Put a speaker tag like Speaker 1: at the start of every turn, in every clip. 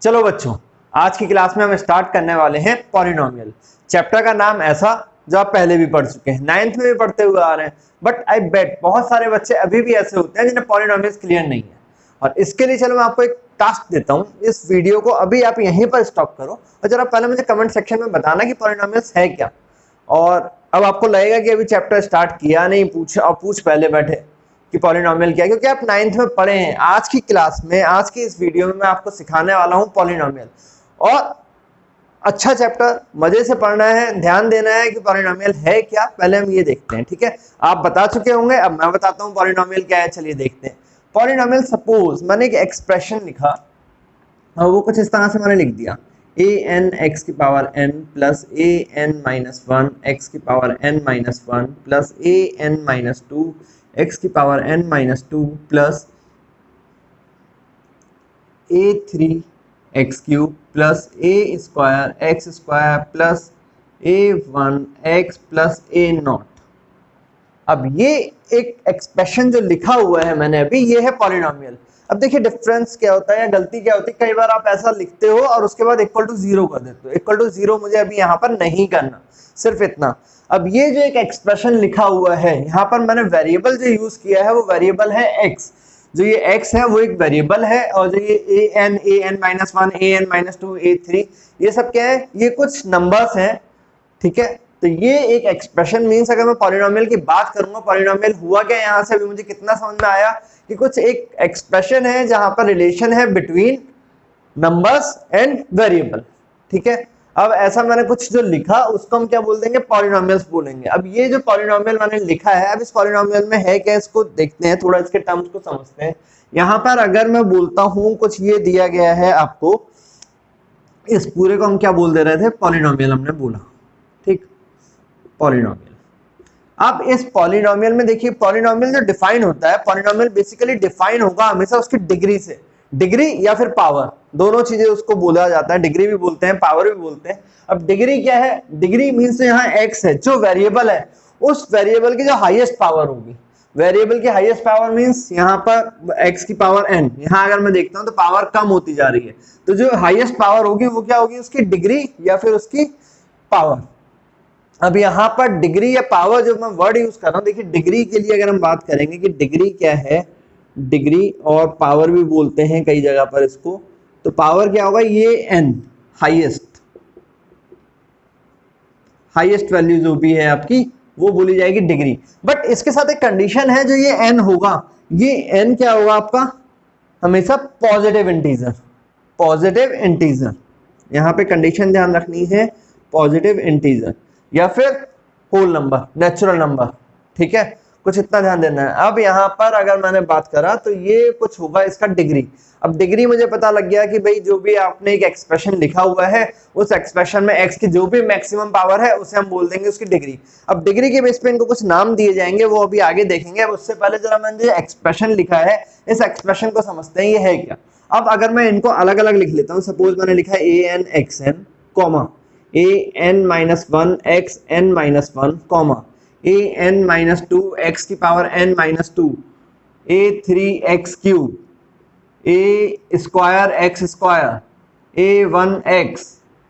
Speaker 1: चलो बच्चों, आज की क्लास में हम स्टार्ट करने वाले हैं पॉलिनोमियल। चैप्टर का नाम ऐसा जो आप पहले भी पढ़ चुके हैं, 9th में भी पढ़ते हुए आ रहे हैं, बट आई बेट बहुत सारे बच्चे अभी भी ऐसे होते हैं जिन्हें पॉलिनोमियल्स क्लियर नहीं है। और इसके लिए चलो मैं आपको एक टास्क देता हूँ, इस वीडियो को अभी आप यहीं पर स्टॉप करो और जरा पहले मुझे कमेंट सेक्शन में बताना कि पॉलिनोमियल्स है क्या। और अब आपको लगेगा कि अभी चैप्टर स्टार्ट किया नहीं, पूछ पहले बैठे कि पॉलिनोमियल क्या है, क्योंकि आप 9th में पढ़े हैं। आज की क्लास में, आज की इस वीडियो में मैं आपको सिखाने वाला हूं पॉलिनोमियल। और अच्छा चैप्टर, मजे से पढ़ना है, ध्यान देना है कि पॉलिनोमियल है क्या, पहले हम ये देखते हैं। ठीक है, आप बता चुके होंगे, अब मैं बताता हूं पॉलिनोमियल क्या है। चलिए देखते हैं पॉलिनोमियल। सपोज मैंने एक एक्सप्रेशन लिखा और वो कुछ इस तरह से मैंने लिख दिया a n x की power n plus a n minus 1 x की power n minus 1 plus a n minus 2 x की power n minus 2 plus a3 x cube plus a square x square plus a1 x plus a not. अब ये एक expression जो लिखा हुआ है मैंने अभी, ये है पॉलिनोमियल। अब देखिए डिफरेंस क्या होता है या गलती क्या होती है, कई बार आप ऐसा लिखते हो और उसके बाद इक्वल टू जीरो कर देते हो। इक्वल टू जीरो मुझे अभी यहाँ पर नहीं करना, सिर्फ इतना। अब ये जो एक एक्सप्रेशन लिखा हुआ है, यहाँ पर मैंने वेरिएबल जो यूज किया है वो वेरिएबल है x। जो ये x है वो एक वेरिएबल है, और जो ये an minus 1 an minus 2 a3 ये सब क्या है, ये कुछ नंबर्स हैं। ठीक है, तो ये एक एक्सप्रेशन मींस, अगर मैं पॉलिनोमियल की बात करूंगा, पॉलिनोमियल हुआ क्या यहाँ से अभी मुझे कितना समझ में आया कि कुछ एक एक्सप्रेशन है जहां पर रिलेशन है बिटवीन नंबर्स एंड वेरिएबल। ठीक है, अब ऐसा मैंने कुछ जो लिखा उसको हम क्या बोल देंगे, पॉलिनोमियल्स बोलेंगे। अब ये जो पॉलिनोमियल मैंने लिखा है, अब इस पॉलिनोमियल में है क्या, इसको देखते हैं, थोड़ा इसके टर्म्स को समझते हैं। यहां पर अगर मैं बोलता हूं कुछ ये दिया गया है आपको, इस पूरे को हम क्या बोल दे रहे थे, पॉलिनोमियल हमने बोला। ठीक, पॉलिनोमियल। अब इस पॉलिनोमियल में देखिए, पॉलिनोमियल जो डिफाइन होता है, पॉलिनोमियल बेसिकली डिफाइन होगा हमेशा उसकी डिग्री से। डिग्री या फिर पावर, दोनों चीजें उसको बोला जाता है, डिग्री भी बोलते हैं, पावर भी बोलते हैं। अब डिग्री क्या है, डिग्री मीन्स यहाँ x है जो वेरिएबल है, उस वेरिएबल की जो हाईएस्ट पावर होगी। वेरिएबल की हाईएस्ट पावर मीन्स यहाँ पर x की पावर n, यहाँ अगर मैं देखता हूँ तो पावर कम होती जा रही है, तो जो हाईएस्ट पावर होगी वो क्या होगी, उसकी डिग्री या फिर उसकी पावर। अब यहाँ पर डिग्री या पावर जो मैं वर्ड यूज कर रहा हूँ, देखिए डिग्री के लिए अगर हम बात करेंगे कि डिग्री क्या है, डिग्री और पावर भी बोलते हैं कई जगह पर इसको, तो पावर क्या होगा, ये n हाईएस्ट वैल्यू जो भी है आपकी वो बोली जाएगी डिग्री। बट इसके साथ एक कंडीशन है, जो ये n होगा, ये n क्या होगा आपका, हमेशा पॉजिटिव इंटीजर। पॉजिटिव इंटीजर, यहाँ पे कंडीशन ध्यान रखनी है, पॉजिटिव इंटीजर या फिर होल नंबर, नेचुरल नंबर। ठीक है, कुछ इतना ध्यान देना है। अब यहाँ पर अगर मैंने बात करा तो ये कुछ होगा इसका डिग्री। अब डिग्री मुझे पता लग गया कि भाई जो भी आपने एक एक्सप्रेशन लिखा हुआ है, उस एक्सप्रेशन में x की जो भी मैक्सिमम पावर है उसे हम बोल देंगे उसकी डिग्री। अब डिग्री के बेस पे इनको कुछ नाम दिए जाएंगे, वो अभी आगे देखेंगे। अब उससे पहले जरा मैंने जो एक्सप्रेशन लिखा है, इस एक्सप्रेशन को समझते हैं ये है क्या। अब अगर मैं इनको अलग अलग लिख लेता हूँ, सपोज मैंने लिखा है an xn comma an minus 1 x n minus 1 comma an minus 2 x की power n minus 2 a3 x cube a square x square a1 x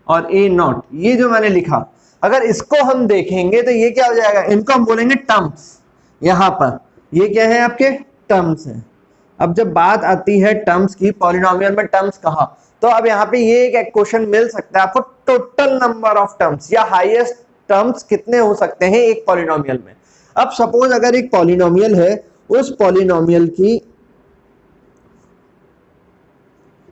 Speaker 1: और a नॉट। ये जो मैंने लिखा, अगर इसको हम देखेंगे तो ये क्या हो जाएगा, इनको हम बोलेंगे टर्म्स। यहाँ पर ये क्या है, आपके टर्म्स हैं। अब जब बात आती है टर्म्स की, पॉलिनोमियल में टर्म्स कहा, तो अब यहाँ पे ये एक क्वेश्चन मिल सकता है आपको, टोटल नंबर ऑफ टर्म्स या हाईएस्ट टर्म्स कितने हो सकते हैं एक पॉलिनोमियल में। अब सपोज अगर एक पॉलिनोमियल है, उस पॉलिनोमियल की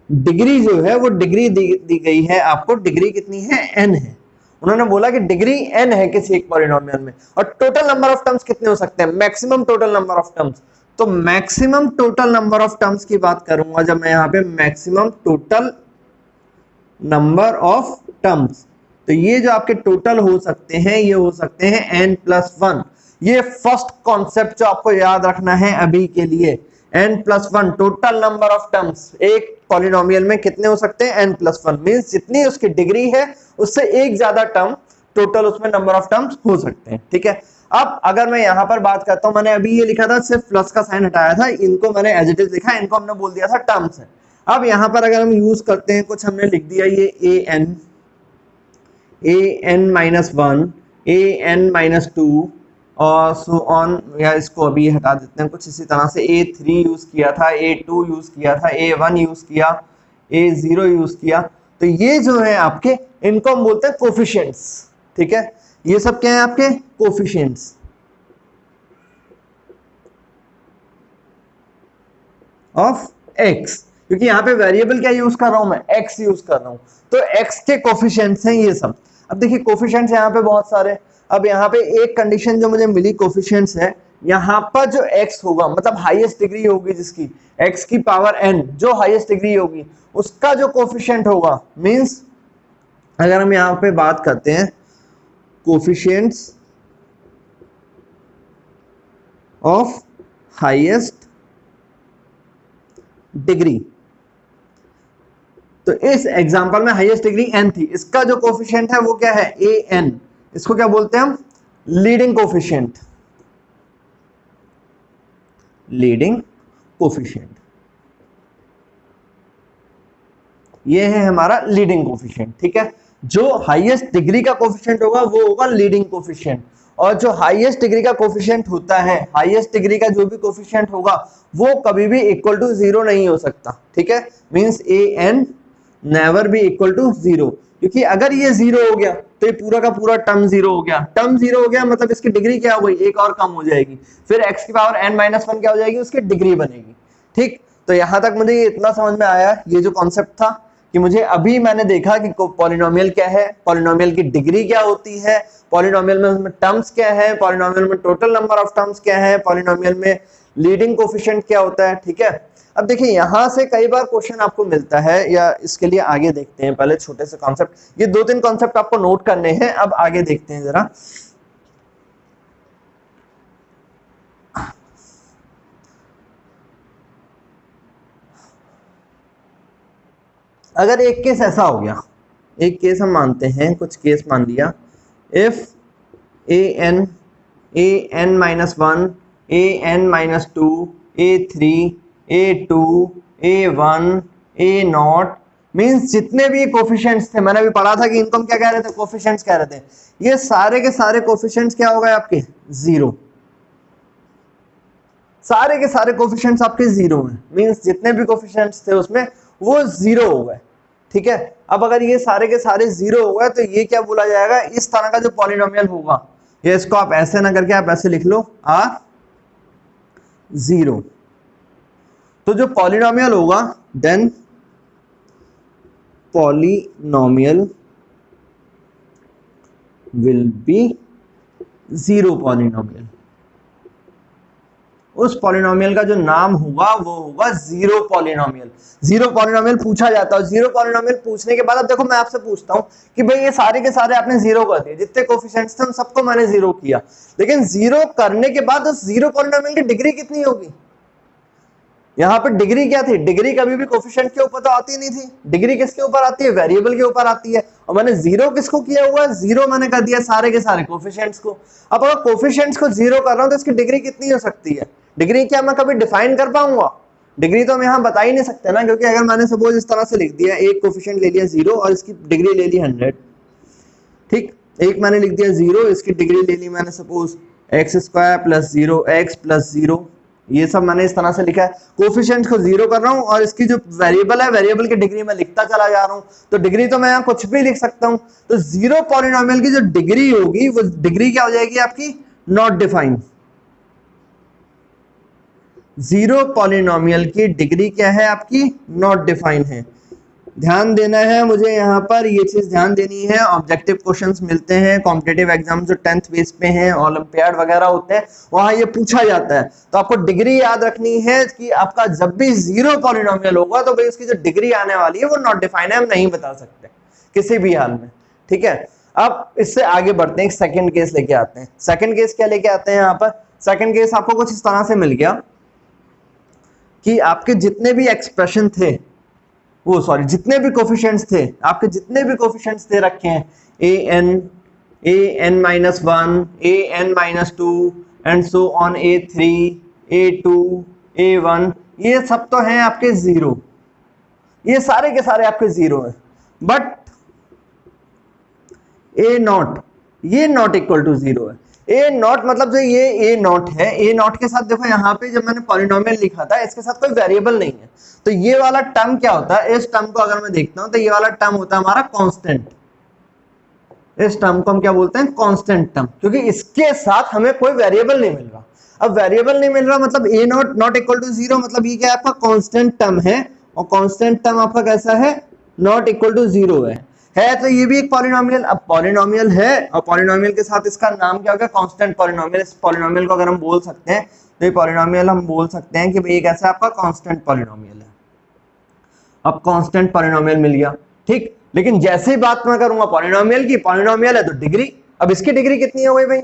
Speaker 1: डिग्री जो है वो डिग्री दी गई है आपको, डिग्री कितनी है, n है। उन्होंने बोला कि डिग्री n है किसी एक पॉलिनोमियल में, और टोटल नंबर ऑफ टर्म्स कितने हो सकते हैं, maximum total number of terms. तो maximum total number of terms की बात करूंगा जब मैं यहाँ पे, maximum total number of terms, तो ये जो आपके टोटल हो सकते हैं, ये हो सकते हैं n+1। ये फर्स्ट कॉन्सेप्ट जो आपको याद रखना है अभी के लिए, n+1 total number of terms. एक पॉलिनोमियल में कितने हो सकते हैं, n+1 मींस जितनी उसकी डिग्री है उससे एक ज्यादा टर्म, टोटल उसमें नंबर ऑफ टर्म्स हो सकते हैं। ठीक है, अब अगर मैं यहाँ पर बात करता हूँ, मैंने अभी ये लिखा था, सिर्फ प्लस का साइन हटाया था, इनको मैंने एज इट इज लिखा, इनको हमने बोल दिया था टर्म्स है। अब यहां पर अगर हम यूज करते हैं, कुछ हमने लिख दिया ये an -1 an-2 और सो ऑन, या इसको अभी हटा देते हैं, कुछ इसी तरह से a3 यूज किया था, a2 यूज किया था, a1 यूज किया, a0 यूज किया। तो ये जो है आपके, इनको हम बोलते हैं कोफिशिएंट्स। ठीक है, ये सब क्या है आपके कोफिशिएंट्स ऑफ x, क्योंकि यहाँ पे वेरिएबल क्या यूज कर रहा हूं मैं, x यूज कर रहा हूं, तो x के कोफिशिएंट्स हैं ये सब। अब देखिए कोफिशिएंट्स यहाँ पे बहुत सारे। अब यहाँ पे एक कंडीशन जो मुझे मिली कोफिशिएंट्स है, यहाँ पर जो x होगा, मतलब हाईएस्ट डिग्री होगी जिसकी, x की पावर n जो हाईएस्ट डिग्री होगी, उसका जो कोफिशिएंट होगा, मींस अगर हम यहाँ पे बात करते हैं कोफिशिएंट्स ऑफ हाईएस्ट डिग्री, तो इस एग्जांपल में हाईएस्ट डिग्री n थी, इसका जो कोफिशिएंट है वो क्या है an, इसको क्या बोलते हैं हम, लीडिंग कोफिशिएंट, लीडिंग कोफिशिएंट, ये है हमारा लीडिंग कोफिशिएंट। ठीक है, जो हाईएस्ट डिग्री का कोफिशिएंट होगा वो होगा लीडिंग कोफिशिएंट, और जो हाईएस्ट डिग्री का कोफिशिएंट होता है, हाईएस्ट डिग्री का जो भी कोफिशिएंट होगा वो कभी भी इक्वल टू 0 नहीं हो सकता। ठीक है, means an never be equal to 0, क्योंकि अगर ये 0 हो गया तो ये पूरा का पूरा टर्म 0 हो गया, टर्म 0 हो गया मतलब इसकी डिग्री क्या हो गई, एक और कम हो जाएगी, फिर x की पावर n-1 क्या हो जाएगी, उसकी डिग्री बनेगी। ठीक, तो यहां तक मुझे ये इतना समझ में आया, ये जो कॉन्सेप्ट था कि मुझे अभी मैंने देखा कि पॉलिनोमियल क्या है, पॉलिनोमियल की डिग्री क्या होती है, पॉलिनोमियल में उसमें टर्म्स क्या है, पॉलिनोमियल में टोटल नंबर ऑफ टर्म्स क्या है, पॉलिनोमियल में लीडिंग कोफिशिएंट क्या होता है। ठीक है, अब देखिए यहां से कई बार क्वेश्चन आपको मिलता है, या इसके लिए आगे देखते हैं, पहले छोटे से कॉन्सेप्ट, ये 2-3 कॉन्सेप्ट आपको नोट करने हैं, अब आगे देखते हैं जरा। अगर एक केस ऐसा हो गया, एक केस हम मानते हैं, कुछ केस मान लिया, if an -1 an-2 a3 a2 a1 a0 means जितने भी कोफिशिएंट्स थे, मैंने अभी पढ़ा था कि इनको हम क्या कह रहे थे, कोफिशिएंट्स कह रहे थे, ये सारे के सारे कोफिशिएंट्स क्या हो गए आपके 0, सारे के सारे कोफिशिएंट्स आपके 0 हैं, मींस जितने भी कोफिशिएंट्स थे उसमें वो 0 हो गए। ठीक है, अब अगर ये सारे के सारे 0 हो गए तो ये क्या बोला जाएगा, इस तरह का जो पॉलिनोमियल होगा, ये इसको आप ऐसे ना करके आप ऐसे लिख लो R0, तो जो पॉलिनोमियल होगा then polynomial will be 0 polynomial, उस पॉलिनोमियल का जो नाम होगा वो होगा 0 पॉलिनोमियल। 0 पॉलिनोमियल पूछा जाता है, 0 पॉलिनोमियल पूछने के बाद अब देखो मैं आपसे पूछता हूं कि भाई ये सारे के सारे आपने 0 कर दिए, जितने कोफिशिएंट्स थे उन सबको मैंने 0 किया, लेकिन 0 करने के बाद उस 0 पॉलिनोमियल की डिग्री कितनी होगी, यहाँ पे डिग्री क्या थी, डिग्री कभी भी कोफिशिएंट के ऊपर तो आती नहीं थी, डिग्री किसके ऊपर आती है, वेरिएबल के ऊपर आती है, और मैंने 0 किसको किया हुआ है, 0 मैंने कर दिया सारे के सारे कोफिशिएंट्स को। अब अगर कोफिशिएंट्स को 0 कर रहा हूं तो इसकी डिग्री कितनी हो सकती है, डिग्री क्या मैं कभी डिफाइन कर पाऊंगा, डिग्री तो हम यहाँ बता ही नहीं सकते ना, क्योंकि अगर मैंने सपोज इस तरह से लिख दिया, एक कोफिशिएंट ले लिया 0 और इसकी डिग्री ले ली 100, ठीक, एक मैंने लिख दिया 0, इसकी डिग्री ले ली मैंने सपोज x² + 0x + 0, ये सब मैंने इस तरह से लिखा है, कोफिशिएंट को 0 कर रहा हूं और इसकी जो वेरिएबल है, वेरिएबल की डिग्री मैं लिखता चला जा रहा हूं, तो डिग्री तो मैं यहाँ कुछ भी लिख सकता हूं, तो 0 पॉलिनोमियल की जो डिग्री होगी वो डिग्री क्या हो जाएगी आपकी, नॉट डिफाइंड। 0 पॉलिनोमियल की डिग्री क्या है आपकी, नॉट डिफाइंड है। ध्यान देना है मुझे यहाँ पर, ये चीज ध्यान देनी है, ऑब्जेक्टिव क्वेश्चंस मिलते हैं कॉम्पिटिटिव एग्जाम जो 10th बेस पे हैं, ओलंपियाड वगैरह होते हैं, वहां ये पूछा जाता है, तो आपको डिग्री याद रखनी है कि आपका जब भी 0 पॉलिनोमियल होगा तो भाई उसकी जो डिग्री आने वाली है वो नॉट डिफाइंड है, हम नहीं बता सकते किसी भी हाल में। ठीक है, अब इससे आगे बढ़ते हैं, एक सेकेंड केस लेके आते हैं। सेकेंड केस क्या लेके आते हैं यहाँ पर, सेकेंड केस आपको कुछ इस तरह से मिल गया कि आपके जितने भी एक्सप्रेशन थे, वो सॉरी जितने भी कोफिशिएंट्स थे, आपके जितने भी कोफिशिएंट्स दे रखे हैं, an-1 an-2 and so on a3 a2 a1, ये सब तो हैं आपके 0, ये सारे के सारे आपके जीरो हैं, बट ए नॉट ये नॉट इक्वल टू जीरो है। ए नॉट मतलब जो ये ए नॉट है, ए नॉट के साथ देखो यहाँ पे जब मैंने पॉलिनोमियल लिखा था इसके साथ कोई वेरिएबल नहीं है, तो ये वाला टर्म क्या होता है, इस टर्म को अगर मैं देखता हूं तो ये वाला टर्म होता है हमारा कांस्टेंट। इस टर्म को हम क्या बोलते हैं, कांस्टेंट टर्म, क्योंकि इसके साथ हमें कोई वेरिएबल नहीं मिल रहा। अब वेरिएबल नहीं मिल रहा मतलब a not not equal to zero, मतलब ये क्या है आपका कांस्टेंट टर्म है, और कांस्टेंट टर्म आपका कैसा है, नॉट इक्वल टू जीरो है तो ये भी एक पॉलिनोमियल। अब पॉलिनोमियल है और पॉलिनोमियल के साथ इसका नाम क्या होगा, कांस्टेंट पॉलिनोमियल। इस पॉलिनोमियल को अगर हम बोल सकते हैं तो ये पॉलिनोमियल हम बोल सकते हैं कि भाई ये कैसा आपका कांस्टेंट पॉलिनोमियल है। अब कांस्टेंट पॉलिनोमियल मिल गया, ठीक। लेकिन जैसे ही बात मैं करूंगा पॉलिनोमियल की, पॉलिनोमियल है तो डिग्री, अब इसकी डिग्री कितनी हो गई भाई,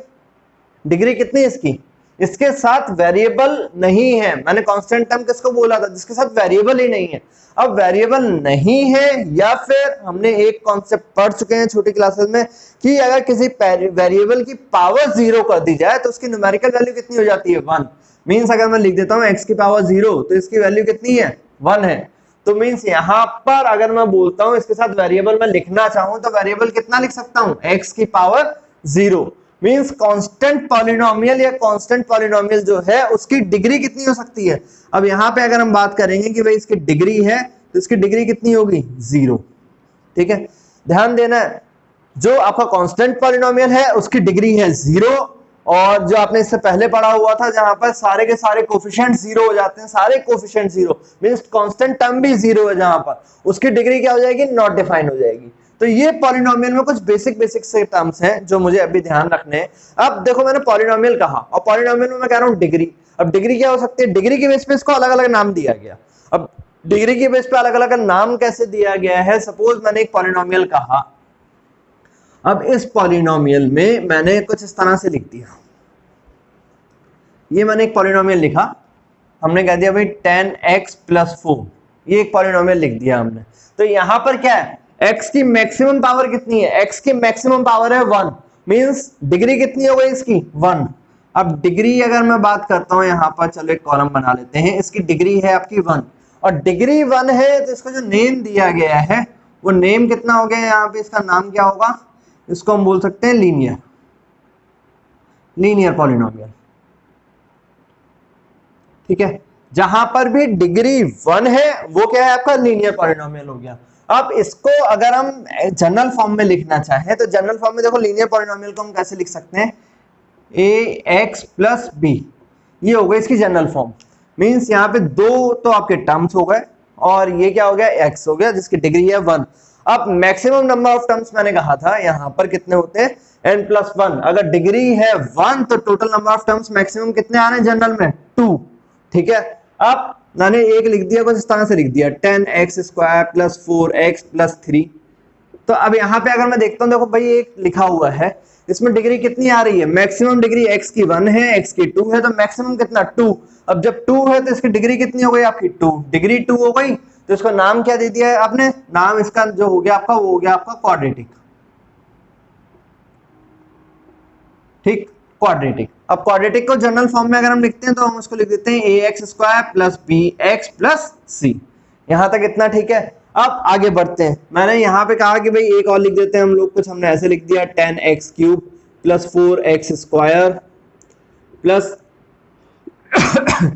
Speaker 1: डिग्री कितनी है इसकी, इसके साथ वेरिएबल नहीं है। मैंने कांस्टेंट टर्म किसको बोला था, जिसके साथ वेरिएबल ही नहीं है। अब वेरिएबल नहीं है, या फिर हमने एक कॉन्सेप्ट पढ़ चुके हैं छोटी क्लासेस में कि अगर किसी वेरिएबल की पावर जीरो कर दी जाए तो उसकी न्यूमेरिकल वैल्यू कितनी हो जाती है, 1। मींस अगर मैं लिख देता हूं x की पावर 0 तो इसकी वैल्यू कितनी है, 1 है। तो मींस यहां पर अगर मैं बोलता हूं इसके साथ वेरिएबल मैं लिखना चाहूं तो वेरिएबल कितना लिख सकता हूं, x की पावर 0। मींस कांस्टेंट पॉलिनोमियल या कांस्टेंट पॉलिनोमियल जो है उसकी डिग्री कितनी हो सकती है। अब यहां पे अगर हम बात करेंगे कि भाई इसकी डिग्री है तो इसकी डिग्री कितनी होगी, 0। ठीक है, ध्यान देना है, जो आपका कांस्टेंट पॉलिनोमियल है उसकी डिग्री है 0, और जो आपने इससे पहले पढ़ा हुआ था जहां पर सारे के सारे कोफिशिएंट 0 हो जाते हैं, सारे कोफिशिएंट 0 मींस कांस्टेंट टर्म भी 0 है, जहां पर उसकी डिग्री क्या हो जाएगी, नॉट डिफाइन हो जाएगी। तो ये पॉलिनोमियल में कुछ बेसिक से टर्म्स हैं जो मुझे अभी ध्यान रखने हैं। अब देखो मैंने पॉलिनोमियल कहा और पॉलिनोमियल में मैं कह रहा हूं डिग्री। अब डिग्री क्या हो सकती है, डिग्री के बेस पे इसको अलग अलग नाम दिया गया। अब डिग्री के बेस पे अलग अलग नाम कैसे दिया गया है, सपोज मैंने एक पॉलिनोमियल कहा, अब इस पॉलिनोमियल में मैंने कुछ इस तरह से लिख दिया, ये मैंने एक पॉलिनोमियल लिखा, हमने कह दिया भाई 10x + 4, ये एक पॉलिनोमियल लिख दिया हमने। तो यहां पर क्या है, x की मैक्सिमम पावर कितनी है, x की मैक्सिमम पावर है 1, मींस डिग्री कितनी हो गई इसकी, 1। अब डिग्री अगर मैं बात करता हूं यहां पर, चलो एक कॉलम बना लेते हैं, इसकी डिग्री है आपकी 1 और डिग्री 1 है तो इसको जो नेम दिया गया है वो नेम कितना हो गया, यहाँ पे इसका नाम क्या होगा, इसको हम बोल सकते हैं लीनियर पॉलिनोमियल। ठीक है, जहां पर भी डिग्री 1 है वो क्या है आपका, लीनियर पॉलिनोमियल हो गया। अब इसको अगर हम जनरल फॉर्म में लिखना चाहें तो जनरल फॉर्म में देखो लीनियर पॉलिनोमियल को हम कैसे लिख सकते हैं, ax + b, ये हो गई इसकी जनरल फॉर्म। मींस यहाँ पे 2 तो आपके टर्म्स हो गए और ये क्या हो गया, x हो गया जिसकी डिग्री है 1। अब मैक्सिमम नंबर ऑफ टर्म्स मैंने कहा था यहाँ पर कितने होते हैं, n+1। अगर डिग्री है 1 तो total number of terms maximum कितने आ रहे हैं जनरल में, 2। ठीक है, अब मैंने एक लिख दिया, कुछ इस तरह से लिख दिया 10x² + 4x + 3। तो अब यहाँ पे अगर मैं देखता हूँ, देखो भाई एक लिखा हुआ है, इसमें डिग्री कितनी आ रही है, मैक्सिमम डिग्री x की 1 है, x की 2 है, तो मैक्सिमम कितना 2। अब जब 2 है तो इसकी डिग्री कितनी हो गई आपकी, 2, डिग्री 2 हो गई, तो इसको नाम क्या दे दिया है आपने, नाम इसका जो हो गया आपका वो हो गया आपका क्वाड्रेटिक। ठीक, क्वाड्रेटिक। अब क्वाड्रेटिक को जनरल फॉर्म में अगर हम लिखते हैं तो हम उसको लिख देते हैं ax² + bx + c। यहां तक इतना ठीक है। अब आगे बढ़ते हैं, मैंने यहाँ पे कहा कि भाई एक और लिख देते हैं हम लोग, कुछ हमने ऐसे लिख दिया 10x³ + 4x² +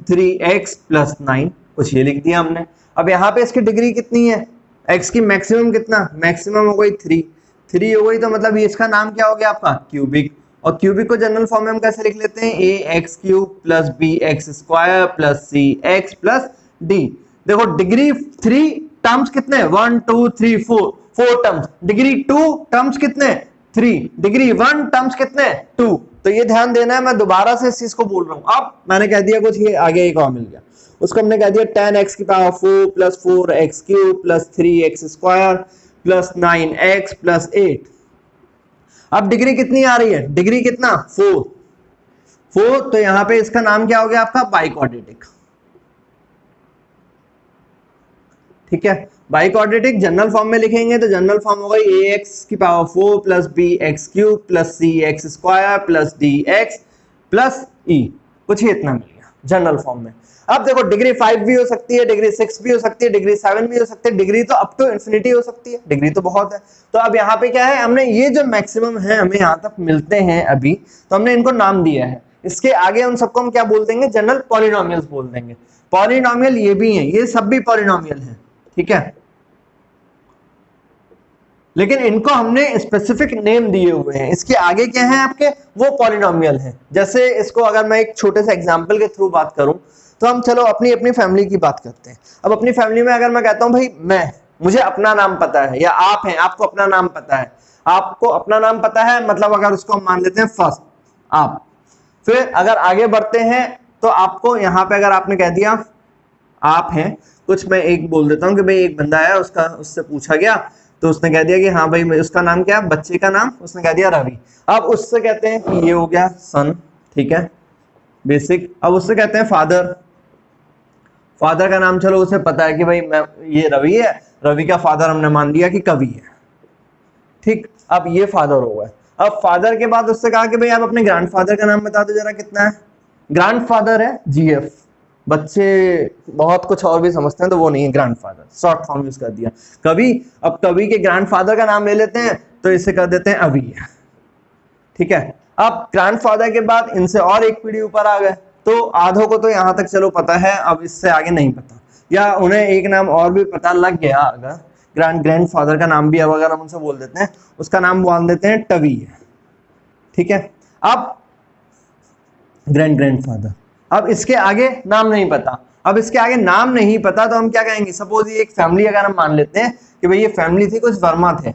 Speaker 1: 3x + 9, कुछ ये लिख दिया हमने। अब यहाँ पे इसकी डिग्री कितनी है, x की मैक्सिमम कितना, मैक्सिमम हो गई 3 हो गई, तो मतलब ये इसका नाम क्या हो गया आपका, क्यूबिक। और क्यूबिक को जनरल फॉर्म में हम कैसे लिख लेते हैं, ax³ + bx² + cx + d। देखो डिग्री 3 टर्म्स कितने, 1 2 3 4 टर्म्स, डिग्री 2 टर्म्स कितने, 3, डिग्री 1 टर्म्स कितने, 2। तो ये ध्यान देना है, मैं दोबारा से इस चीज को बोल रहा हूं। अब मैंने कह दिया कुछ, ये आगे एक और मिल गया, उसको हमने कह दिया 10x की पावर 4 + 4x³ + 3x² + 9x + 8। अब डिग्री कितनी आ रही है, डिग्री कितना, 4, तो यहां पे इसका नाम क्या हो गया आपका, बाइक्वाड्रेटिक। ठीक है, बाइक्वाड्रेटिक जनरल फॉर्म में लिखेंगे तो जनरल फॉर्म हो गई ax की power 4 + bx³ + cx² + dx + e। कुछ ही इतना मिल गया। जनरल फॉर्म में। अब देखो डिग्री 5 भी हो सकती है, डिग्री 6 भी हो सकती है, डिग्री 7 भी हो सकती है, डिग्री तो अप टू इंफिनिटी हो सकती है, डिग्री तो बहुत है। तो अब यहाँ पे क्या है, हमने ये जो मैक्सिमम है हमें यहाँ तक मिलते हैं अभी, तो हमने इनको नाम दिया है। इसके आगे उन सबको हम क्या बोल देंगे, जनरल पॉलिनोमियल्स बोल देंगे। पॉलिनोमियल ये भी हैं, ये सब भी पॉलिनोमियल हैं, ठीक है, लेकिन इनको हमने स्पेसिफिक नेम दिए हुए हैं। इसके आगे क्या है आपके, वो पॉलिनोमियल है। जैसे इसको अगर मैं एक छोटे से एग्जांपल के थ्रू बात करूं, तो हम चलो अपनी अपनी फैमिली की बात करते हैं। अब अपनी फैमिली में अगर मैं कहता हूं भाई मुझे अपना नाम पता है, या आप हैं आपको अपना नाम पता है, आपको अपना नाम पता है, मतलब अगर उसको हम मान लेते हैं फर्स्ट आप, फिर अगर आगे बढ़ते हैं तो आपको यहाँ पे अगर आपने कह दिया आप हैं कुछ, मैं एक बोल देता हूँ कि भाई एक बंदा है, उससे पूछा गया तो उसने कह दिया कि हाँ भाई उसका नाम क्या है, बच्चे का नाम उसने कह दिया रवि। अब उससे कहते हैं कि ये हो गया सन, ठीक है, बेसिक। अब उससे कहते हैं फादर, फादर का नाम चलो उसे पता है कि भाई ये रवि है, रवि का फादर हमने मान लिया कि कवि है, ठीक। अब ये फादर हो गया। अब फादर के बाद उससे कहा कि भाई आप अपने ग्रैंडफादर का नाम बता दो जरा कितना है। ग्रैंडफादर है जीएफ, बच्चे बहुत कुछ और भी समझते हैं तो वो नहीं है ग्रैंडफादर, शॉर्ट फॉर्म यूज कर दिया कवि। अब कवि के ग्रैंडफादर का नाम ले लेते हैं तो इसे कर देते हैं अवि, ठीक है। अब ग्रैंडफादर के बाद इनसे और एक पीढ़ी ऊपर आ गए, तो आधों को तो यहां तक चलो पता है, अब इससे आगे नहीं पता, या उन्हें एक नाम और भी पता लग गया अगर ग्रैंडफादर का नाम भी अब अगर हम उनसे बोल देते हैं, उसका नाम बोल देते हैं टवी, ठीक है। अब ग्रैंडफादर, अब इसके आगे नाम नहीं पता। अब इसके आगे नाम नहीं पता तो हम क्या कहेंगे, सपोज ये एक फैमिली अगर हम मान लेते हैं कि भाई ये फैमिली थी, कुछ वर्मा थे,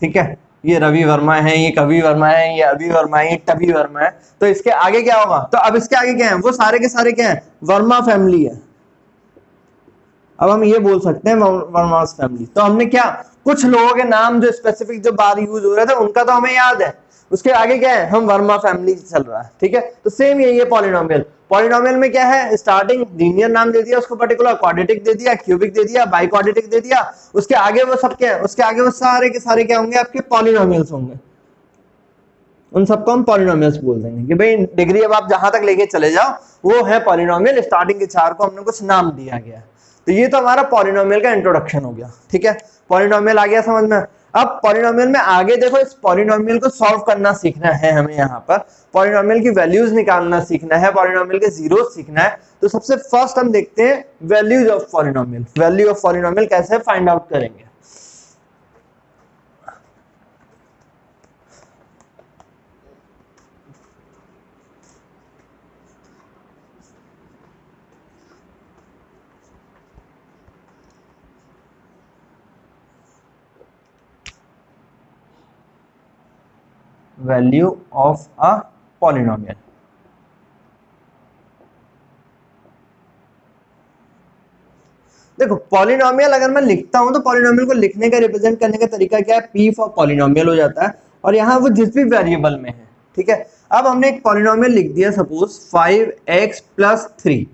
Speaker 1: ठीक है, ये रवि वर्मा है, ये कवि वर्मा है, ये अभि वर्मा है, ये टवी वर्मा है, तो इसके आगे क्या होगा, तो अब इसके आगे क्या है, वो सारे के सारे क्या है, वर्मा फैमिली है। अब हम ये बोल सकते हैं वर्मास फैमिली। तो हमने क्या, कुछ लोगों के नाम जो स्पेसिफिक जो बार यूज हो रहे थे उनका तो हमें याद है, उसके आगे क्या है, हम वर्मा फैमिली चल रहा है, ठीक है। तो सेम यही है पॉलिनोमियल। पॉलिनोमियल में क्या है, स्टार्टिंग लीनियर नाम दे दिया उसको, पर्टिकुलर क्वाड्रेटिक दे दिया, क्यूबिक दे दिया, बाई क्वाड्रेटिक दे दिया, उसके आगे वो सब क्या है, उसके आगे वो सारे के सारे क्या होंगे, आपके पॉलिनोमियल्स होंगे। उन सबको हम पॉलिनोमियल्स बोल देंगे कि भाई डिग्री अब आप जहां तक लेके चले जाओ वो है पॉलिनोमियल। स्टार्टिंग के चार को हमने कुछ नाम दिया गया। तो ये तो हमारा पॉलिनोमियल का इंट्रोडक्शन हो गया, ठीक है। पॉलिनोमियल आ गया समझ में। अब पॉलिनोमियल में आगे देखो, इस पॉलिनोमियल को सॉल्व करना सीखना है हमें, यहाँ पर पॉलिनोमियल की वैल्यूज निकालना सीखना है, पॉलिनोमियल के जीरो सीखना है। तो सबसे फर्स्ट हम देखते हैं values of polynomial. Value of polynomial कैसे फाइंड आउट करेंगे। वैल्यू ऑफ अ पॉलिनोमियल, देखो पॉलिनोमियल अगर मैं लिखता हूं तो पॉलिनोमियल को लिखने का रिप्रेजेंट करने का तरीका क्या है, पी फॉर पॉलिनोमियल हो जाता है, और यहाँ वो जिस भी वेरिएबल में है, ठीक है। अब हमने एक पॉलिनोमियल लिख दिया सपोज 5x + 3,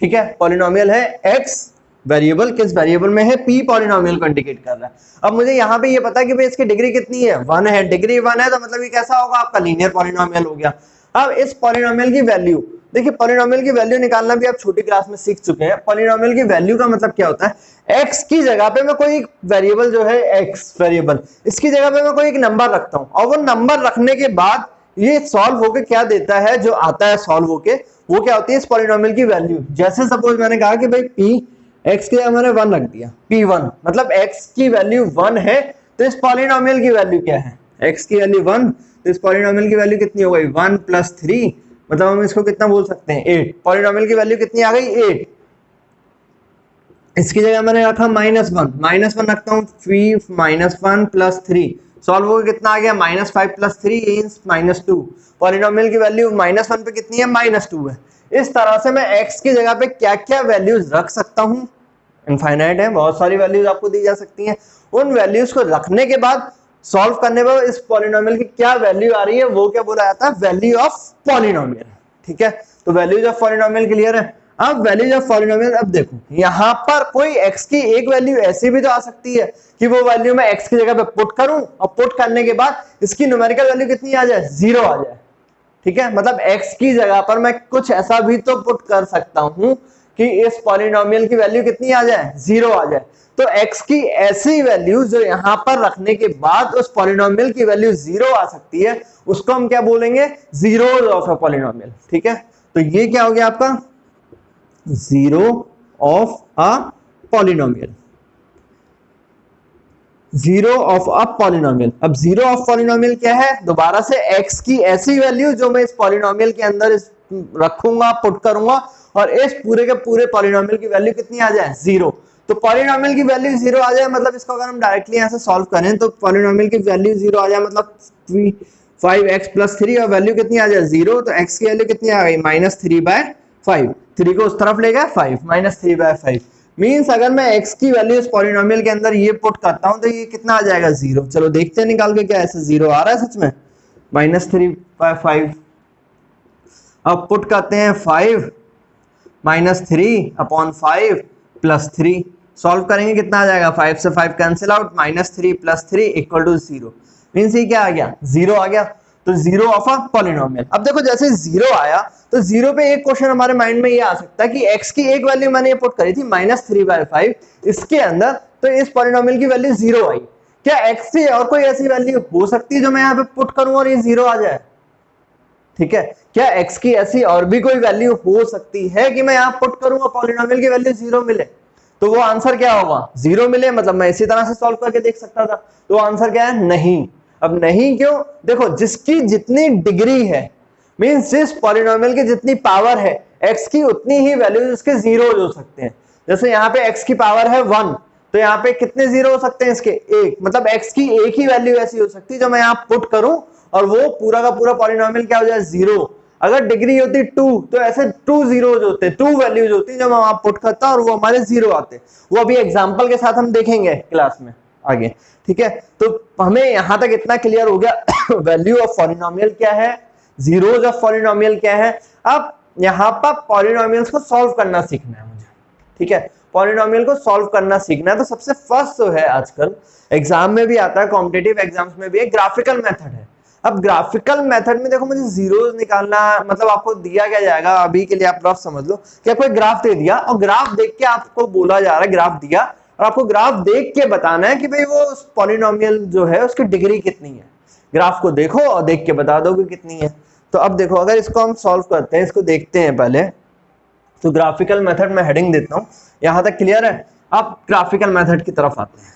Speaker 1: ठीक है। पॉलिनोमियल है x, वेरिएबल किस वेरिएबल में है, p पॉलिनोमियल को इंडिकेट कर रहा है। अब मुझे यहाँ पे ये पता है कि भाई इसकी डिग्री कितनी है, 1 है, डिग्री 1 है तो मतलब ये कैसा होगा, आपका लीनियर पॉलिनोमियल हो गया। अब इस पॉलिनोमियल की वैल्यू देखिए, पॉलिनोमियल की वैल्यू निकालना भी आप छोटी क्लास में सीख चुके हैं। पॉलिनोमियल की वैल्यू का मतलब क्या होता है, x की जगह पे मैं कोई एक वेरिएबल जो है x वेरिएबल, इसकी जगह पे मैं कोई एक नंबर रखता हूँ, और वो नंबर रखने के बाद ये सॉल्व होके क्या देता है, जो आता है सॉल्व होके वो क्या होती है, इस पॉलिनोमियल की वैल्यू। जैसे सपोज मैंने कहा कि भाई p x के जगह मैंने 1 रख दिया, p1 मतलब x की वैल्यू 1 है, तो इस पॉलिनोमियल की वैल्यू क्या है, x की वैल्यू 1, तो इस पॉलिनोमियल की वैल्यू कितनी हो गई, 1 + 3, मतलब हम इसको कितना बोल सकते हैं, 8। पॉलिनोमियल की वैल्यू कितनी आ गई, 8। इसकी जगह मैंने रखा -1 रखता हूँ, 3 -1 + 3 सॉल्व हो कितना आ गया, -5 + 3 -2। पॉलिनोमियल की वैल्यू -1 पे कितनी है, -2 है। इस तरह से मैं x की जगह पे क्या क्या वैल्यूज रख सकता हूँ, इनफाइनाइट है, बहुत सारी वैल्यूज आपको दी जा सकती हैं। उन वैल्यूज को रखने के बाद सॉल्व करने पर इस पॉलिनोमियल की क्या वैल्यू आ रही है वो क्या बोला जाता है, वैल्यू ऑफ पॉलिनोमियल, ठीक है। तो वैल्यूज ऑफ पॉलिनोमियल क्लियर है। अब वैल्यूज ऑफ पॉलिनोमियल, अब देखो यहां पर कोई x की एक वैल्यू ऐसी भी तो आ सकती है कि वो वैल्यू मैं x की जगह पे पुट करूं, और पुट करने के बाद इसकी न्यूमेरिकल वैल्यू कितनी आ जाए, 0 आ जाए, ठीक है, मतलब x की जगह पर मैं कुछ ऐसा भी तो पुट कर सकता हूं कि इस पॉलिनोमियल की वैल्यू कितनी आ जाए, 0 आ जाए। तो x की ऐसी वैल्यू जो यहां पर रखने के बाद उस पॉलिनोमियल की वैल्यू 0 आ सकती है, उसको हम क्या बोलेंगे, जीरोज ऑफ अ पॉलिनोमियल। ठीक है, तो ये क्या हो गया आपका, zero of a polynomial, zero of a polynomial. अब जीरो ऑफ पॉलिनोमियल क्या है, दोबारा से x की ऐसी वैल्यू जो मैं इस पॉलिनोमियल के अंदर रखूंगा, पुट करूंगा, और इस पूरे के पूरे पॉलिनोमियल की वैल्यू कितनी आ जाए, 0। तो पॉलिनोमियल की वैल्यू 0 आ जाए, मतलब इसको अगर हम डायरेक्टली यहां से सॉल्व करें तो पॉलिनोमियल की वैल्यू 0 आ जाए, मतलब 5x+3 और वैल्यू कितनी आ जाए, 0। तो x की वैल्यू कितनी आ गई, -3/5। 3 को उस तरफ ले गए 5, -3/5 मीन्स अगर मैं x की वैल्यू इस पॉलिनोमियल के अंदर ये पुट करता हूं तो ये कितना आ जाएगा, 0। चलो देखते हैं निकाल के, क्या ऐसे 0 आ रहा है सच में, -3/5। अब पुट करते हैं 5 -3/5 +3, सॉल्व करेंगे कितना आ जाएगा, 5 से 5 कैंसिल आउट, -3 + 3 = 0। मीन्स ये क्या आ गया, 0 आ गया। तो 0 ऑफ अ पॉलिनोमियल। अब देखो जैसे 0 आया तो 0 पे एक क्वेश्चन हमारे माइंड में ये आ सकता है कि x की एक वैल्यू मैंने ये पुट करी थी -3/5 इसके अंदर, तो इस पॉलिनोमियल की वैल्यू 0 आई। क्या x से और कोई ऐसी वैल्यू हो सकती है जो मैं यहाँ पे पुट करूं और ये 0 आ जाए? ठीक है, क्या x की ऐसी और भी कोई वैल्यू हो सकती है कि मैं यहां पुट करूं और पॉलिनोमियल की वैल्यू 0 मिले? तो वो आंसर क्या होगा, 0 मिले, मतलब मैं इसी तरह से सॉल्व करके देख सकता था। तो आंसर क्या है, नहीं। अब नहीं क्यों, देखो जिसकी जितनी डिग्री है, मींस जिस पॉलिनोमियल की जितनी पावर है, x की उतनी ही वैल्यू उसके जीरो हो सकते हैं। जैसे यहाँ पे x की पावर है 1, तो यहाँ पे कितने जीरो हो सकते हैं इसके, 1। मतलब x की एक ही वैल्यू ऐसी हो सकती है जो मैं यहाँ पुट करूं और वो पूरा का पूरा पॉलिनोमियल क्या हो जाए, 0। अगर डिग्री होती 2 तो ऐसे 2 जीरोज होते, 2 वैल्यूज होती जो मैं वहां पुट करता और वो हमारे 0 आते। वो अभी एग्जांपल के साथ हम देखेंगे क्लास में आगे। ठीक है, तो हमें यहां तक इतना क्लियर हो गया वैल्यू ऑफ पॉलिनोमियल क्या है, जीरोज ऑफ पॉलिनोमियल क्या है। अब यहां पर पॉलिनोमियल्स को सॉल्व करना सीखना है मुझे। ठीक है, पॉलिनोमियल को सॉल्व करना सीखना है। तो सबसे फर्स्ट जो है आजकल एग्जाम में भी आता है, कॉम्पिटिटिव एग्जाम्स में भी, एक ग्राफिकल मेथड है। अब ग्राफिकल मेथड में देखो मुझे जीरोस निकालना, मतलब आपको दिया क्या जाएगा, अभी के लिए आप रफ समझ लो कि आपको एक ग्राफ दे दिया और ग्राफ देख के आपको बोला जा रहा है, ग्राफ दिया और आपको ग्राफ देख के बताना है कि भाई वो पॉलिनोमियल जो है उसकी डिग्री कितनी है। ग्राफ को देखो और देख के बता दो कि कितनी है। तो अब देखो अगर इसको हम सॉल्व करते हैं, इसको देखते हैं पहले। तो ग्राफिकल मेथड में हेडिंग देता हूं, यहां तक क्लियर है। अब ग्राफिकल मेथड की तरफ आते हैं।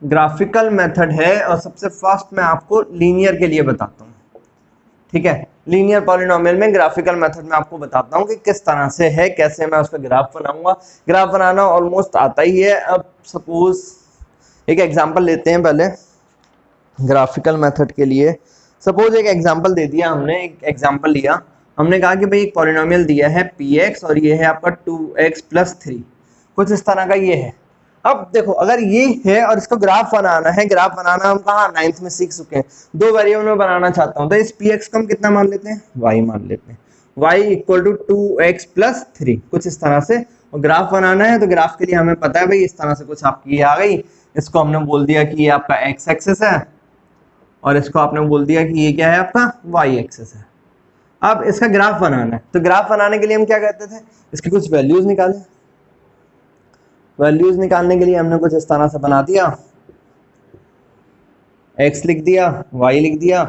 Speaker 1: ग्राफिकल मेथड है और सबसे फर्स्ट मैं आपको लीनियर के लिए बताता हूं। ठीक है, लीनियर पॉलिनोमियल में ग्राफिकल मेथड में आपको बताता हूं कि किस तरह से है, कैसे मैं उसका ग्राफ बनाऊंगा। ग्राफ बनाना ऑलमोस्ट आता ही है। अब सपोज एक एग्जांपल लेते हैं पहले ग्राफिकल मेथड के लिए। सपोज एक एग्जांपल दे दिया हमने, एक एग्जांपल लिया, हमने कहा कि भाई एक पॉलिनोमियल दिया है px और ये है आपका 2x + 3, कुछ इस तरह का ये है। अब देखो अगर ये है और इसको ग्राफ बनाना है, ग्राफ बनाना हम कहा 9th में सीख चुके हैं। दो वेरिएबल में बनाना चाहता हूं तो इस px को हम कितना मान लेते हैं, y मान लेते हैं, y = 2x + 3, कुछ इस तरह से। और ग्राफ बनाना है तो ग्राफ के लिए हमें पता है भाई इस तरह से कुछ आपकी ये आ गई। इसको हमने बोल दिया कि ये आपका x एक्सिस है और इसको आपने बोल दिया कि ये क्या है आपका y एक्सिस है। अब इसका ग्राफ बनाना है, तो ग्राफ बनाने के लिए हम क्या करते थे, इसकी कुछ वैल्यूज निकाले। वैल्यूज निकालने के लिए हमने कुछ इस तरह से बना दिया, x लिख दिया, y लिख दिया।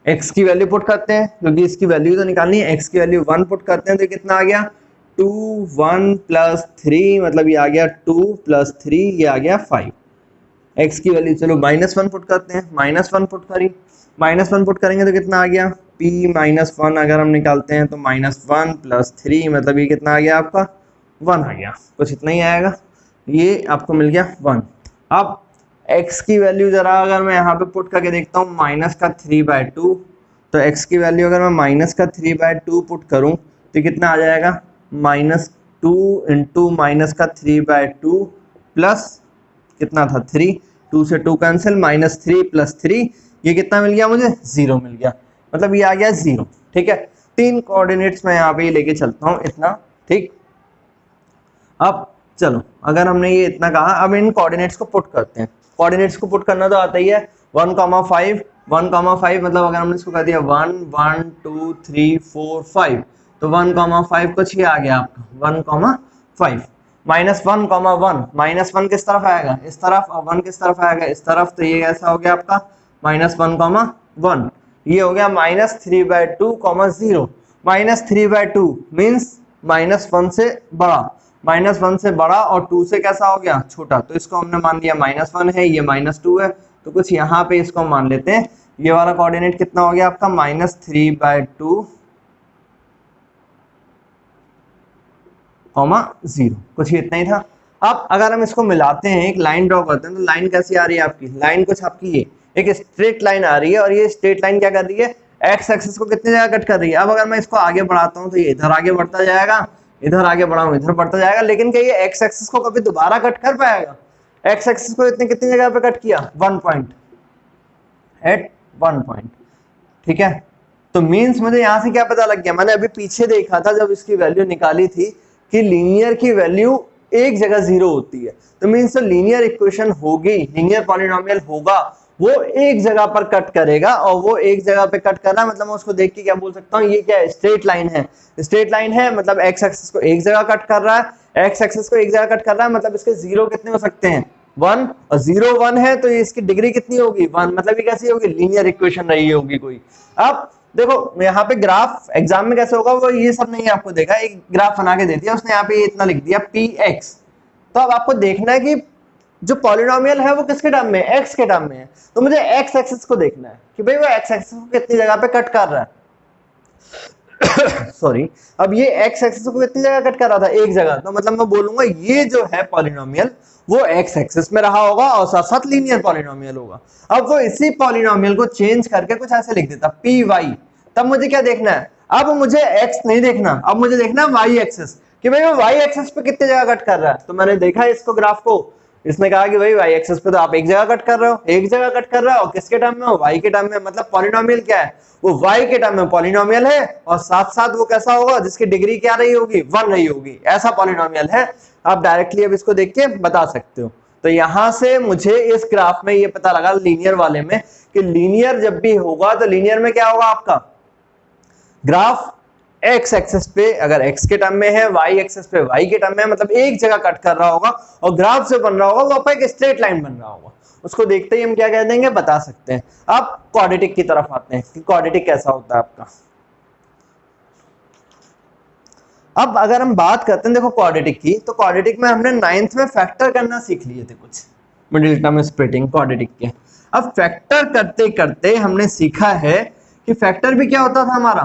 Speaker 1: x की वैल्यू पुट करते हैं क्योंकि इसकी वैल्यू तो निकालनी है, x की वैल्यू 1 पुट करते हैं तो कितना आ गया 2 1 + 3, मतलब ये आ गया 2 + 3, ये आ गया 5। x की वैल्यू चलो -1 पुट करते हैं, -1 पुट करी, -1 पुट करेंगे तो कितना आ गया p - 1, अगर हम निकालते हैं तो -1 + 3, मतलब ये कितना आ गया आपका 1 आ गया, कुछ इतना ही आएगा, ये आपको मिल गया 1। अब x की वैल्यू जरा अगर मैं यहाँ पे पुट करके देखता हूँ -3/2, तो x की वैल्यू अगर मैं -3/2 पुट करूँ तो कितना आ जाएगा -2 × -3/2 प्लस कितना था 3, 2 से 2 कैंसिल, -3 + 3, ये कितना मिल गया मुझे 0 मिल गया, मतलब ये आ गया 0। ठीक है, 3 कोऑर्डिनेट्स मैं यहाँ पे लेके चलता हूँ इतना, ठीक। अब चलो, अगर हमने ये इतना कहा, अब इन कोऑर्डिनेट्स को पुट करते हैं। कोऑर्डिनेट्स को पुट करना तो आता ही है, 1,5 1,5 मतलब अगर हमने इसको कर दिया 1 1 2 3 4 5, तो 1,5 कुछ ही आ गया आपका 1,5 -1,1 -1 किस तरफ आएगा, इस तरफ, और 1 किस तरफ आएगा, इस तरफ, तो ये ऐसा हो गया आपका -1,1। ये हो गया -3/2, 0 -3/2 मीन्स -1 से बड़ा, -1 से बड़ा और 2 से कैसा हो गया, छोटा, तो इसको हमने मान लिया -1 है, ये -2 है, तो कुछ यहाँ पे इसको मान लेते हैं। ये वाला कोऑर्डिनेट कितना हो गया आपका -3/2, 0, कुछ इतना ही था। अब अगर हम इसको मिलाते हैं, एक लाइन ड्रॉ करते हैं, तो लाइन कैसी आ रही है आपकी, लाइन कुछ आपकी ये एक स्ट्रेट लाइन आ रही है, और ये स्ट्रेट लाइन क्या कर रही है, एक्स एक्सिस को कितनी जगह कट कर रही है। अब अगर मैं इसको आगे बढ़ाता हूँ तो ये इधर आगे बढ़ता जाएगा, इधर आगे बढ़ाऊं इधर बढ़ता जाएगा, लेकिन क्या ये एक्स एक्सिस को कभी दोबारा कट कर पाएगा, एक्स एक्सिस को इतने कितनी जगह पे कट किया, 1 पॉइंट, एट 1 पॉइंट, ठीक है। तो मीन्स मुझे यहां से क्या पता लग गया, मैंने अभी पीछे देखा था जब इसकी वैल्यू निकाली थी कि लीनियर की वैल्यू एक जगह 0 होती है, तो मीन्स लीनियर इक्वेशन होगी, लीनियर पॉलिनोमियल होगा, वो एक जगह पर कट करेगा, और वो एक जगह पे कट करना मतलब मैं उसको देख के क्या बोल सकता हूँ, ये क्या है, स्ट्रेट लाइन है, स्ट्रेट लाइन है मतलब एक्स एक्सिस को एक जगह कट कर रहा है, एक्स एक्सिस को एक जगह कट कर रहा है, मतलब इसके 0 कितने हो सकते हैं, 1, और 0 1 है, तो ये इसकी डिग्री कितनी होगी, 1, मतलब ये कैसी होगी, लीनियर इक्वेशन रही होगी कोई। अब देखो यहाँ पे ग्राफ एग्जाम में कैसे होगा, वो ये सब नहीं आपको देखा, एक ग्राफ बना के दे दिया उसने, यहाँ पे ये इतना लिख दिया px, तो अब आपको देखना है कि जो पॉलिनोमियल है वो किसके टर्म में है, x के टर्म में है, तो मुझे x एक्सिस को देखना है कि भाई वो x एक्सिस को कितनी जगह पे कट कर रहा है सॉरी, अब ये x एक्सिस को कितनी जगह कट कर रहा था, एक जगह, तो मतलब मैं बोलूंगा ये जो है पॉलिनोमियल वो x एक्सिस में रहा होगा और साथ साथ लीनियर पॉलिनोमियल होगा। अब वो इसी पॉलिनोमियल को चेंज करके कुछ ऐसे लिख देता py, तब मुझे क्या देखना है, अब मुझे x नहीं देखना, अब मुझे देखना है y एक्सिस, कि भाई वो y एक्सिस पे कितनी जगह कट कर रहा है। तो मैंने देखा इसको ग्राफ को, इसने कहा कि भाई y एक्सिस पे तो आप एक जगह कट कर रहे हो, एक जगह कट कर रहे हो, किसके टर्म में हो, y के टर्म में, मतलब पॉलिनोमियल क्या है, वो y के टर्म में पॉलिनोमियल है, और साथ साथ वो कैसा होगा, जिसकी डिग्री क्या रही होगी, 1 रही होगी, ऐसा पॉलिनोमियल है। आप डायरेक्टली अब इसको देख के बता सकते हो। तो यहां से मुझे इस ग्राफ में ये पता लगा लीनियर वाले में कि लीनियर जब भी होगा तो लीनियर में क्या होगा आपका ग्राफ, एक्स एक्सिस पे अगर एक्स के टर्म में है, वाई एक्सिस पे वाई के टर्म में है, मतलब एक जगह कट कर रहा होगा, और ग्राफ से बन रहा होगा वो आपका एक स्ट्रेट लाइन बन रहा होगा, उसको देखते ही हम क्या कह देंगे, बता सकते हैं। अब क्वाड्रेटिक की तरफ आते हैं कि क्वाड्रेटिक कैसा होता है आपका। अब अगर हम बात करते हैं देखो क्वाड्रेटिक की, तो क्वाड्रेटिक में हमने 9th में फैक्टर करना सीख लिए थे कुछ, मिडिल टर्म स्प्लिटिंग क्वाड्रेटिक के। अब फैक्टर करते करते हमने सीखा है कि फैक्टर भी क्या होता था हमारा,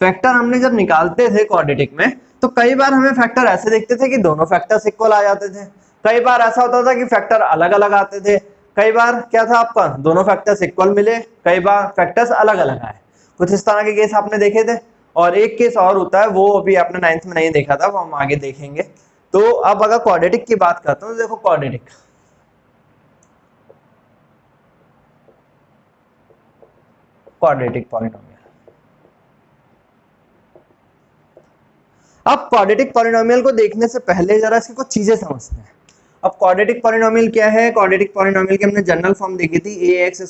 Speaker 1: फैक्टर हमने जब निकालते थे क्वाड्रेटिक में तो कई बार हमें फैक्टर ऐसे दिखते थे कि दोनों फैक्टर्स इक्वल आ जाते थे, कई बार ऐसा होता था कि फैक्टर अलग अलग आते थे, कई बार क्या था आपका दोनों फैक्टर्स इक्वल मिले, कई बार फैक्टर्स अलग अलग आए, कुछ इस तरह के केस आपने देखे थे। और एक केस और होता है, वो अभी आपने 9th में नहीं देखा था, वो हम आगे देखेंगे। तो अब अगर क्वाड्रेटिक की बात करता हूँ तो देखो क्वाड्रेटिक पॉलिनोमियल, अब क्वाड्रेटिक पॉलिनोमियल को देखने से पहले जरा इसकी कुछ चीजें समझते हैं। अब क्वाड्रेटिक पॉलिनोमियल क्या है, क्वाड्रेटिक पॉलिनोमियल की हमने जनरल फॉर्म देखी थी ax²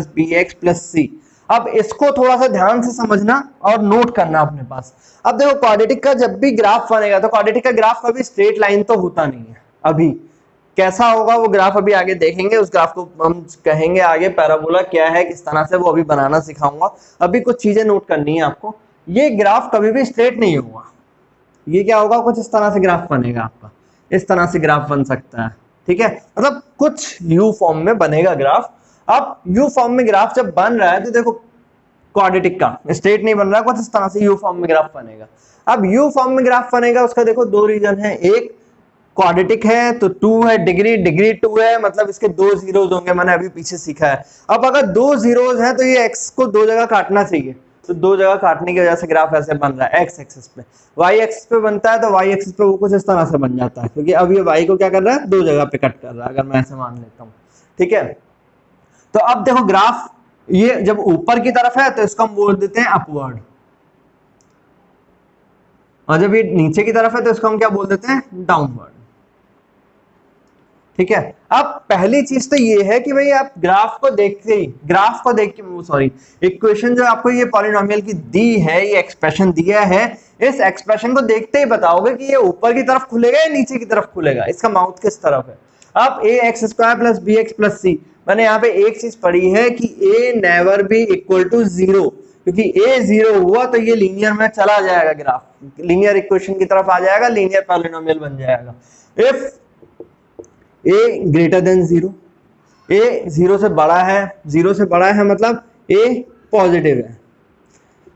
Speaker 1: + bx + c। अब इसको थोड़ा सा ध्यान से समझना और नोट करना अपने पास। अब देखो क्वाड्रेटिक का जब भी ग्राफ बनेगा तो क्वाड्रेटिक का ग्राफ कभी स्ट्रेट लाइन तो होता नहीं है, अभी कैसा होगा वो ग्राफ अभी आगे देखेंगे, उस ग्राफ को हम कहेंगे आगे पैराबोला क्या है, किस तरह से, वो अभी बनाना सिखाऊंगा। अभी कुछ चीजें नोट करनी है आपको, ये ग्राफ कभी भी स्ट्रेट नहीं होगा, ये क्या होगा, कुछ इस तरह से ग्राफ बनेगा आपका, इस तरह से ग्राफ बन सकता है, ठीक है, मतलब कुछ यू फॉर्म में बनेगा ग्राफ। अब यू फॉर्म में ग्राफ जब बन रहा है तो देखो क्वाड्रेटिक का स्ट्रेट नहीं बन रहा है, कुछ इस तरह से यू फॉर्म में ग्राफ बनेगा। अब यू फॉर्म में ग्राफ बनेगा, उसका देखो दो रीजन है, एक क्वाड्रेटिक है तो 2 है, डिग्री 2 है, मतलब इसके 2 जीरोज होंगे, मैंने अभी पीछे सीखा है। अब अगर 2 जीरोज हैं तो ये एक्स को 2 जगह काटना चाहिए, तो 2 जगह काटने की वजह से ग्राफ ऐसे बन रहा है एक्स एक्सिस पे। वाई एक्सिस पे बनता है तो वाई एक्सिस पे वो कुछ इस तरह से बन जाता है, क्योंकि अब ये वाई को क्या कर रहा है, 2 जगह पे कट कर रहा है, अगर मैं ऐसे मान लेता हूँ, ठीक है। तो अब देखो ग्राफ ये जब ऊपर की तरफ है तो इसको हम बोल देते हैं अपवर्ड, और जब ये नीचे की तरफ है तो इसको हम क्या बोल देते हैं, डाउनवर्ड। ठीक है, अब पहली चीज तो ये है कि भाई आप ग्राफ को देख के सॉरी, इक्वेशन जो आपको ये पॉलिनोमियल की दी है, ये एक्सप्रेशन दिया है, इस एक्सप्रेशन को देखते ही बताओगे कि ये ऊपर की तरफ खुलेगा या नीचे की तरफ खुलेगा, इसका माउथ किस तरफ है। अब a x square plus b x plus c, मैंने यहाँ पे एक चीज पढ़ी है कि a never be equal to zero, क्योंकि ए जीरो हुआ तो ये लीनियर में चला जाएगा, ग्राफ लीनियर इक्वेशन की तरफ आ जाएगा, लीनियर पॉलिनोमियल बन जाएगा। If A greater than zero, A zero से बड़ा है मतलब ए पॉजिटिव है,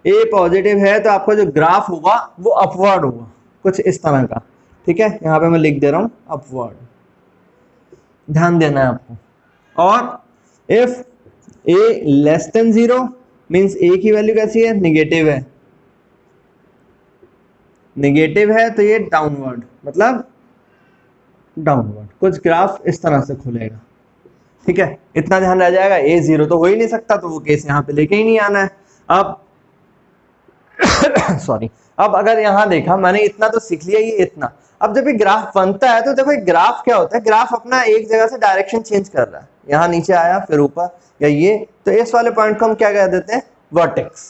Speaker 1: ए पॉजिटिव है तो आपका जो ग्राफ होगा वो अपवर्ड होगा, कुछ इस तरह का। ठीक है, यहाँ पे मैं लिख दे रहा हूं अपवर्ड, ध्यान देना है आपको। और if a less than zero means a की वैल्यू कैसी है, निगेटिव है, तो ये डाउनवर्ड, मतलब डाउनवर्ड, कुछ ग्राफ इस तरह से खुलेगा। ठीक है, इतना ध्यान रह जाएगा। ए जीरो तो हो ही नहीं सकता, तो वो केस यहाँ पे लेके ही नहीं आना है। अब सॉरी, अब अगर यहाँ देखा, मैंने इतना तो सीख लिया, ये इतना। अब जब ये ग्राफ बनता है तो देखो ये ग्राफ क्या होता है, ग्राफ अपना एक जगह से डायरेक्शन चेंज कर रहा है, यहाँ नीचे आया फिर ऊपर या ये, तो इस वाले पॉइंट को हम क्या कह देते हैं, वर्टेक्स।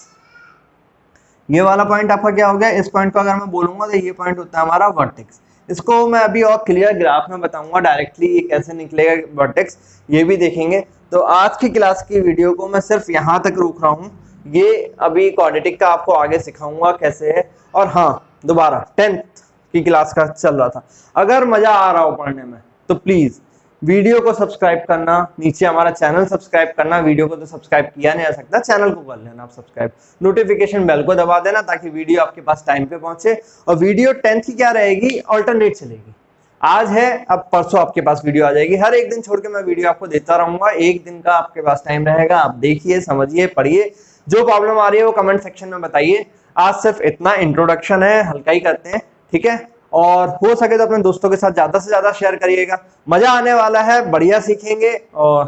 Speaker 1: ये वाला पॉइंट आपका क्या हो गया, इस पॉइंट को अगर मैं बोलूंगा तो ये पॉइंट होता है हमारा वर्टेक्स। इसको मैं अभी और क्लियर ग्राफ में बताऊंगा, डायरेक्टली ये कैसे निकलेगा वर्टेक्स, ये भी देखेंगे। तो आज की क्लास की वीडियो को मैं सिर्फ यहाँ तक रोक रहा हूँ, ये अभी क्वाड्रेटिक का आपको आगे सिखाऊंगा कैसे है। और हाँ, दोबारा 10th की क्लास का चल रहा था, अगर मजा आ रहा हो पढ़ने में तो प्लीज वीडियो को सब्सक्राइब करना, नीचे हमारा चैनल सब्सक्राइब करना, वीडियो को तो सब्सक्राइब किया नहीं जा सकता, चैनल को कर लेना आप सब्सक्राइब, नोटिफिकेशन बेल को दबा देना ताकि वीडियो आपके पास टाइम पे पहुंचे। और वीडियो 10th की क्या रहेगी, अल्टरनेट चलेगी, आज है अब परसों आपके पास वीडियो आ जाएगी, हर एक दिन छोड़ के मैं वीडियो आपको देता रहूंगा, एक दिन का आपके पास टाइम रहेगा, आप देखिए, समझिए, पढ़िए, जो प्रॉब्लम आ रही है वो कमेंट सेक्शन में बताइए। आज सिर्फ इतना इंट्रोडक्शन है, हल्का ही करते हैं, ठीक है। और हो सके तो अपने दोस्तों के साथ ज्यादा से ज्यादा शेयर करिएगा, मजा आने वाला है, बढ़िया सीखेंगे। और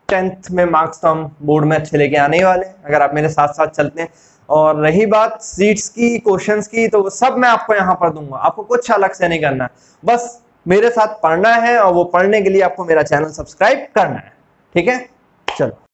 Speaker 1: 10th में मार्क्स तो हम बोर्ड में अच्छे लेके आने ही वाले अगर आप मेरे साथ साथ चलते हैं। और रही बात सीट्स की, क्वेश्चंस की, तो वो सब मैं आपको यहाँ पर दूंगा, आपको कुछ अलग से नहीं करना है, बस मेरे साथ पढ़ना है, और वो पढ़ने के लिए आपको मेरा चैनल सब्सक्राइब करना है, ठीक है। चलो।